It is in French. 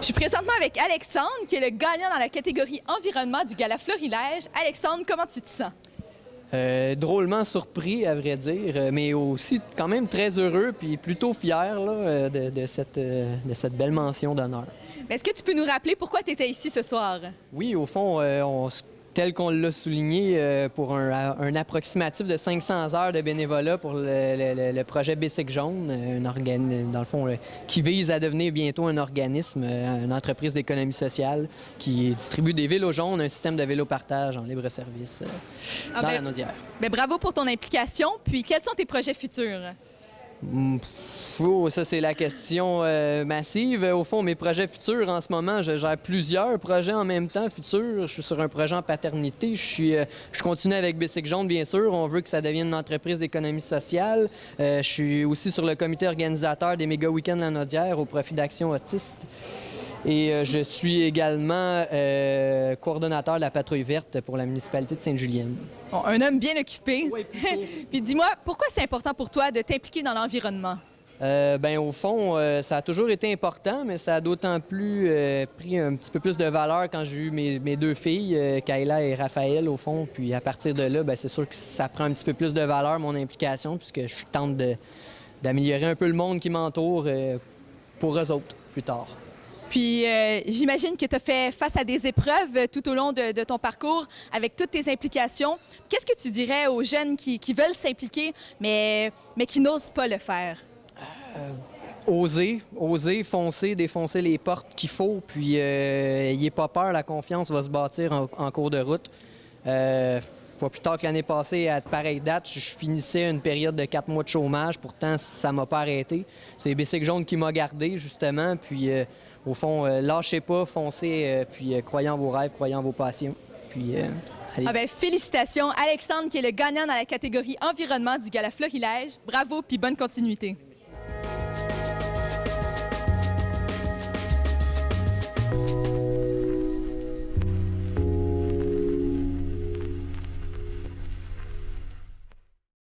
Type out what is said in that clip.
Je suis présentement avec Alexandre, qui est le gagnant dans la catégorie environnement du Gala Florilège. Alexandre, comment tu te sens? Drôlement surpris, à vrai dire, mais aussi quand même très heureux puis plutôt fier là, de cette belle mention d'honneur. Est-ce que tu peux nous rappeler pourquoi tu étais ici ce soir? Oui, au fond, tel qu'on l'a souligné, pour un approximatif de 500 heures de bénévolat pour le projet Bicycle Jaune, dans le fond, qui vise à devenir bientôt un organisme, une entreprise d'économie sociale qui distribue des vélos jaunes, un système de vélo-partage en libre-service dans la Naudière. Bravo pour ton implication. Puis, quels sont tes projets futurs? Ça, c'est la question massive. Au fond, mes projets futurs, en ce moment, je gère plusieurs projets en même temps futurs. Je suis sur un projet en paternité. Je continue avec Bicycle Jaune, bien sûr. On veut que ça devienne une entreprise d'économie sociale. Je suis aussi sur le comité organisateur des méga week-ends de la Naudière au profit d'Action Autiste. Et je suis également coordonnateur de la patrouille verte pour la municipalité de Sainte-Julienne. Bon, un homme bien occupé. Oui, plutôt. Puis dis-moi, pourquoi c'est important pour toi de t'impliquer dans l'environnement? Au fond, ça a toujours été important, mais ça a d'autant plus pris un petit peu plus de valeur quand j'ai eu mes deux filles, Kayla et Raphaël, au fond. Puis à partir de là, c'est sûr que ça prend un petit peu plus de valeur, mon implication, puisque je tente d'améliorer un peu le monde qui m'entoure pour eux autres, plus tard. Puis j'imagine que tu as fait face à des épreuves tout au long de ton parcours avec toutes tes implications. Qu'est-ce que tu dirais aux jeunes qui veulent s'impliquer, mais qui n'osent pas le faire? Oser, foncer, défoncer les portes qu'il faut, puis n'ayez pas peur, la confiance va se bâtir en cours de route. Pas plus tard que l'année passée, à pareille date, je finissais une période de 4 mois de chômage, pourtant ça m'a pas arrêté. C'est Bicycle Jaune qui m'a gardé, justement, puis au fond, lâchez pas, foncez, puis croyez en vos rêves, croyez en vos passions, puis allez. Félicitations, Alexandre, qui est le gagnant dans la catégorie environnement du Gala Florilège. Bravo, puis bonne continuité.